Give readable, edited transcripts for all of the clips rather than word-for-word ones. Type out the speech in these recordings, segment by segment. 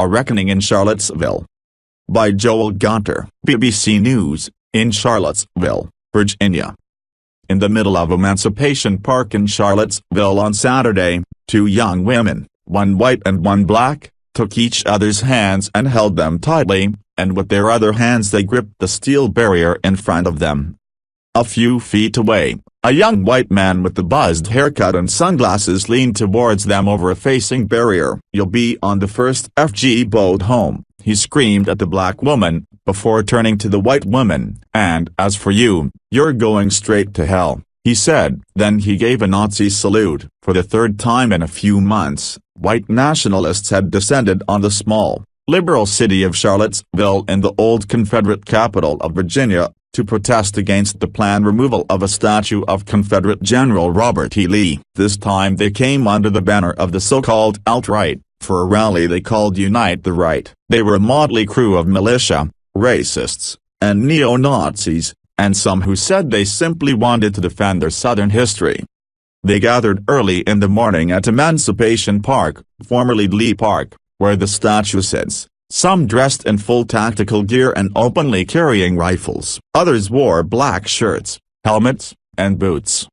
A Reckoning in Charlottesville. By Joel Gunter, BBC News, in Charlottesville, Virginia. In the middle of Emancipation Park in Charlottesville on Saturday, two young women, one white and one black, took each other's hands and held them tightly, and with their other hands they gripped the steel barrier in front of them. A few feet away, a young white man with a buzzed haircut and sunglasses leaned towards them over a facing barrier. "You'll be on the first FG boat home," he screamed at the black woman, before turning to the white woman, "and as for you, you're going straight to hell," he said. Then he gave a Nazi salute. For the third time in a few months, white nationalists had descended on the small, liberal city of Charlottesville in the old Confederate capital of Virginia, to protest against the planned removal of a statue of Confederate General Robert E. Lee. This time they came under the banner of the so-called alt-right, for a rally they called Unite the Right. They were a motley crew of militia, racists, and neo-Nazis, and some who said they simply wanted to defend their Southern history. They gathered early in the morning at Emancipation Park, formerly Lee Park, where the statue sits. Some dressed in full tactical gear and openly carrying rifles. Others wore black shirts, helmets, and boots.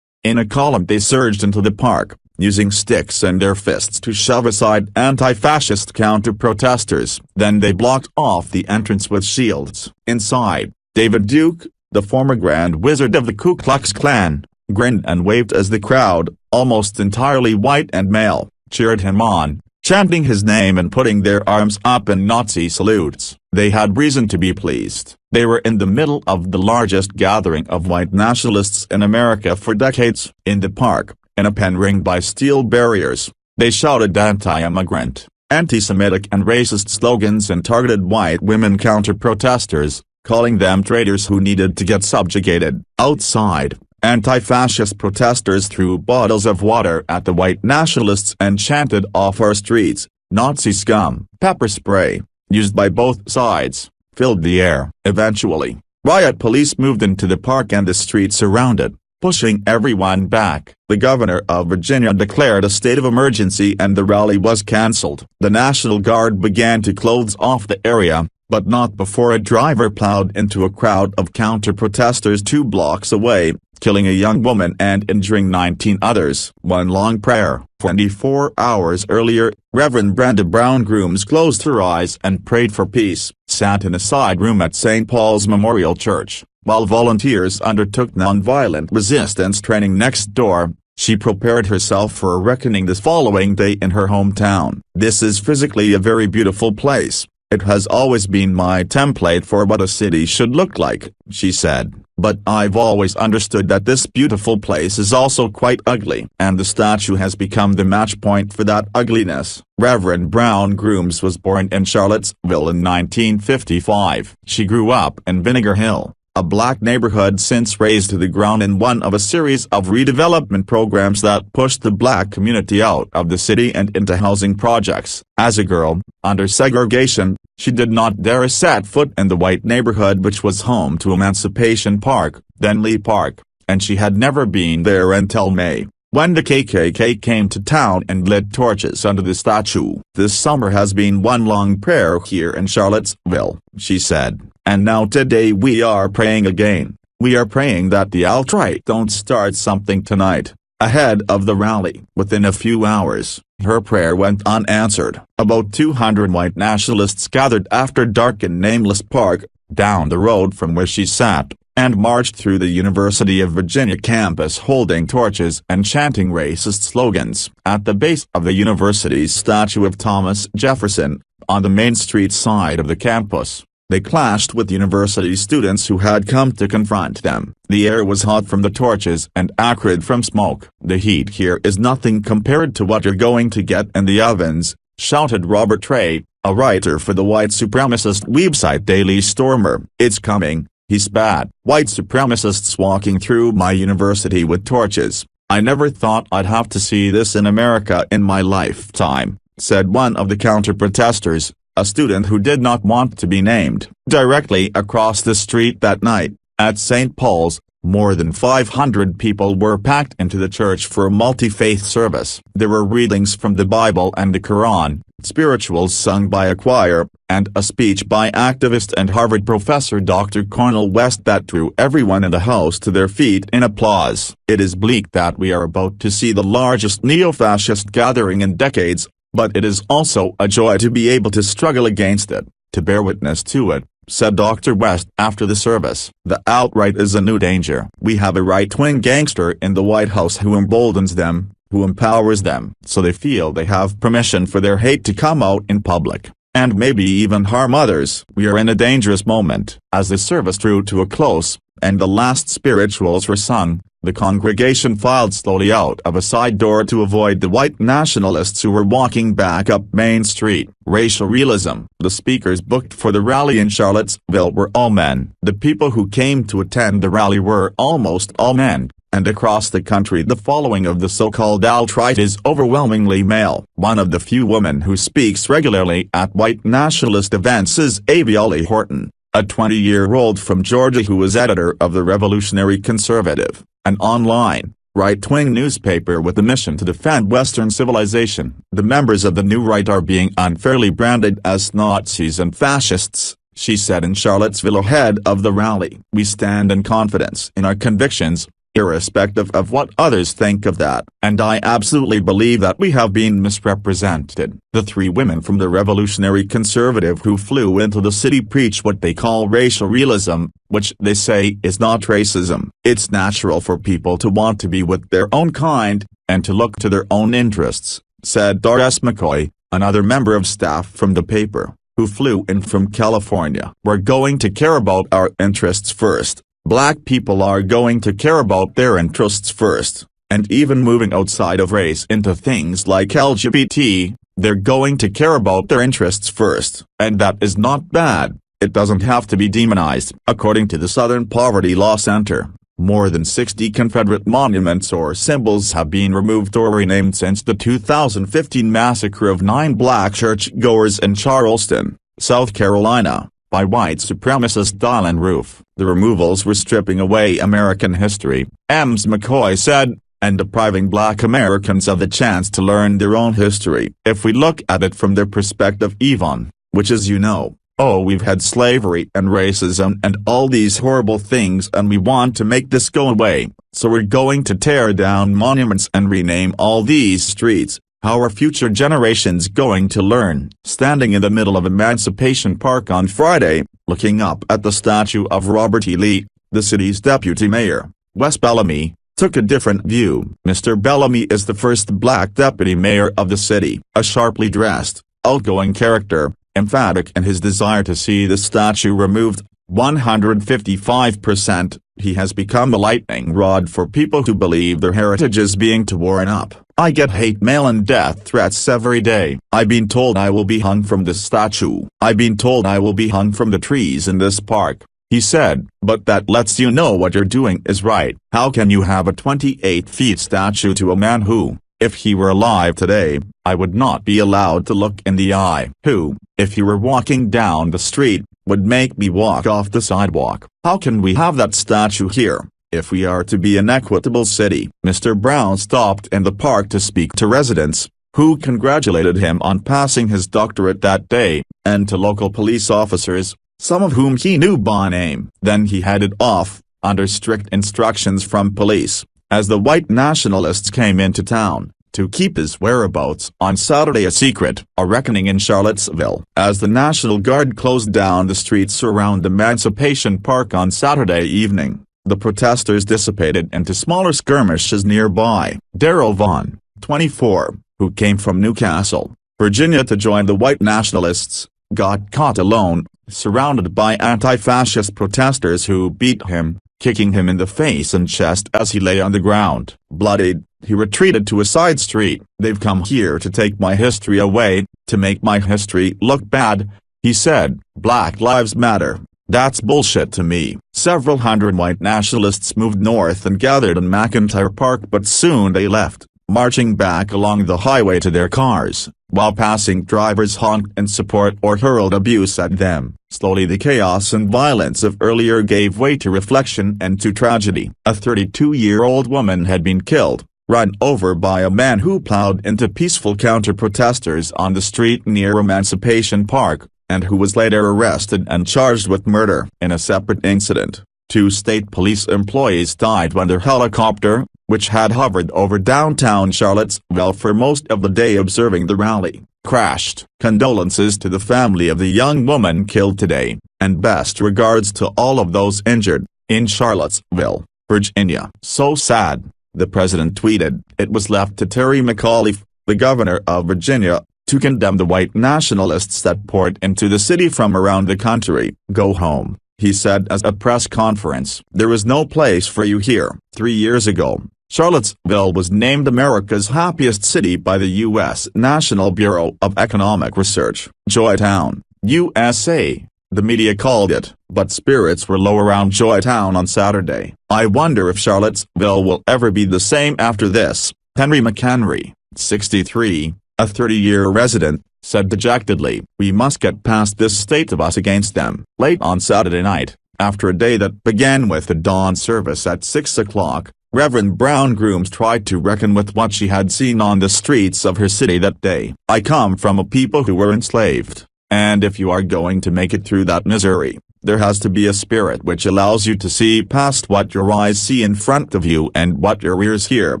In a column they surged into the park, using sticks and their fists to shove aside anti-fascist counter-protesters. Then they blocked off the entrance with shields. Inside, David Duke, the former Grand Wizard of the Ku Klux Klan, grinned and waved as the crowd, almost entirely white and male, cheered him on, chanting his name and putting their arms up in Nazi salutes. They had reason to be pleased. They were in the middle of the largest gathering of white nationalists in America for decades. In the park, in a pen ringed by steel barriers, they shouted anti-immigrant, anti-Semitic and racist slogans and targeted white women counter-protesters, calling them traitors who needed to get subjugated. Outside, anti-fascist protesters threw bottles of water at the white nationalists and chanted "Off our streets, Nazi scum." Pepper spray, used by both sides, filled the air. Eventually, riot police moved into the park and the streets around it, pushing everyone back. The governor of Virginia declared a state of emergency and the rally was cancelled. The National Guard began to close off the area, but not before a driver plowed into a crowd of counter-protesters 2 blocks away, killing a young woman and injuring 19 others. One long prayer. 24 hours earlier, Reverend Brenda Brown Grooms closed her eyes and prayed for peace, sat in a side room at St. Paul's Memorial Church, while volunteers undertook nonviolent resistance training next door. She prepared herself for a reckoning the following day in her hometown. "This is physically a very beautiful place. It has always been my template for what a city should look like," she said, "but I've always understood that this beautiful place is also quite ugly. And the statue has become the match point for that ugliness." Reverend Brown Grooms was born in Charlottesville in 1955. She grew up in Vinegar Hill, a black neighborhood since razed to the ground in one of a series of redevelopment programs that pushed the black community out of the city and into housing projects. As a girl, under segregation, she did not dare set foot in the white neighborhood which was home to Emancipation Park, then Lee Park, and she had never been there until May, when the KKK came to town and lit torches under the statue. "This summer has been one long prayer here in Charlottesville," she said, "and now today we are praying again. We are praying that the alt-right don't start something tonight." Ahead of the rally, within a few hours, her prayer went unanswered. About 200 white nationalists gathered after dark in Nameless Park, down the road from where she sat, and marched through the University of Virginia campus holding torches and chanting racist slogans. At the base of the university's statue of Thomas Jefferson, on the Main Street side of the campus, they clashed with university students who had come to confront them. The air was hot from the torches and acrid from smoke. "The heat here is nothing compared to what you're going to get in the ovens," shouted Robert Trey, a writer for the white supremacist website Daily Stormer. "It's coming," he spat. "White supremacists walking through my university with torches. I never thought I'd have to see this in America in my lifetime," said one of the counter-protesters, a student who did not want to be named. Directly across the street that night, at St. Paul's, More than 500 people were packed into the church for a multi-faith service. There were readings from the Bible and the Quran, spirituals sung by a choir, and a speech by activist and Harvard professor Dr. Cornel West that drew everyone in the house to their feet in applause. It is bleak that we are about to see the largest neo-fascist gathering in decades, but it is also a joy to be able to struggle against it, to bear witness to it, said Dr. West after the service. The alt-right is a new danger. We have a right-wing gangster in the White House who emboldens them, who empowers them, so they feel they have permission for their hate to come out in public, and maybe even harm others. We are in a dangerous moment. As the service drew to a close, and the last spirituals were sung, the congregation filed slowly out of a side door to avoid the white nationalists who were walking back up Main Street. Racial realism. The speakers booked for the rally in Charlottesville were all men. The people who came to attend the rally were almost all men, and across the country the following of the so-called alt-right is overwhelmingly male. One of the few women who speaks regularly at white nationalist events is Aviali Horton, a 20-year-old from Georgia who is editor of the Revolutionary Conservative, an online, right-wing newspaper with a mission to defend Western civilization. The members of the New Right are being unfairly branded as Nazis and fascists, she said in Charlottesville ahead of the rally. We stand in confidence in our convictions, irrespective of what others think of that, and I absolutely believe that we have been misrepresented. The three women from the Revolutionary Conservative who flew into the city preach what they call racial realism, which they say is not racism. It's natural for people to want to be with their own kind, and to look to their own interests, said Doris McCoy, another member of staff from the paper, who flew in from California. We're going to care about our interests first. Black people are going to care about their interests first, and even moving outside of race into things like LGBT, they're going to care about their interests first, and that is not bad. It doesn't have to be demonized. According to the Southern Poverty Law Center, more than 60 Confederate monuments or symbols have been removed or renamed since the 2015 massacre of 9 black churchgoers in Charleston, South Carolina, by white supremacist Dylan Roof. The removals were stripping away American history, Ms. McCoy said, and depriving black Americans of the chance to learn their own history. If we look at it from their perspective, Yvonne, which is we've had slavery and racism and all these horrible things and we want to make this go away, so we're going to tear down monuments and rename all these streets. How are future generations going to learn? Standing in the middle of Emancipation Park on Friday, looking up at the statue of Robert E. Lee, the city's deputy mayor, Wes Bellamy, took a different view. Mr. Bellamy is the first black deputy mayor of the city. A sharply dressed, outgoing character, emphatic in his desire to see the statue removed, 155%, he has become a lightning rod for people who believe their heritage is being torn up. I get hate mail and death threats every day. I've been told I will be hung from this statue. I've been told I will be hung from the trees in this park, he said. But that lets you know what you're doing is right. How can you have a 28-foot statue to a man who, if he were alive today, I would not be allowed to look in the eye? Who, if he were walking down the street, would make me walk off the sidewalk? How can we have that statue here, if we are to be an equitable city? Mr. Brown stopped in the park to speak to residents, who congratulated him on passing his doctorate that day, and to local police officers, some of whom he knew by name. Then he headed off, under strict instructions from police, as the white nationalists came into town, to keep his whereabouts on Saturday a secret. A reckoning in Charlottesville. As the National Guard closed down the streets around Emancipation Park on Saturday evening, the protesters dissipated into smaller skirmishes nearby. Darrell Vaughn, 24, who came from Newcastle, Virginia to join the white nationalists, got caught alone, surrounded by anti-fascist protesters who beat him, kicking him in the face and chest as he lay on the ground. Bloodied, he retreated to a side street. They've come here to take my history away, to make my history look bad, he said. Black Lives Matter. That's bullshit to me. Several hundred white nationalists moved north and gathered in McIntyre Park, but soon they left, marching back along the highway to their cars, while passing drivers honked in support or hurled abuse at them. Slowly the chaos and violence of earlier gave way to reflection and to tragedy. A 32-year-old woman had been killed, run over by a man who plowed into peaceful counter-protesters on the street near Emancipation Park, and who was later arrested and charged with murder. In a separate incident, 2 state police employees died when their helicopter, which had hovered over downtown Charlottesville for most of the day observing the rally, crashed. Condolences to the family of the young woman killed today, and best regards to all of those injured, in Charlottesville, Virginia. So sad, the president tweeted. It was left to Terry McAuliffe, the governor of Virginia, to condemn the white nationalists that poured into the city from around the country. Go home, he said at a press conference. There is no place for you here. 3 years ago, Charlottesville was named America's happiest city by the U.S. National Bureau of Economic Research. Joytown, USA, the media called it, but spirits were low around Joytown on Saturday. I wonder if Charlottesville will ever be the same after this, Henry McHenry, 63, a 30-year resident, said dejectedly. We must get past this state of us against them. Late on Saturday night, after a day that began with the dawn service at 6 o'clock, Reverend Brown Grooms tried to reckon with what she had seen on the streets of her city that day. I come from a people who were enslaved, and if you are going to make it through that misery, there has to be a spirit which allows you to see past what your eyes see in front of you and what your ears hear,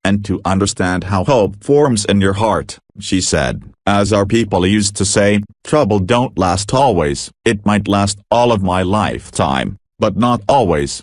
and to understand how hope forms in your heart, she said. As our people used to say, trouble don't last always. It might last all of my lifetime, but not always.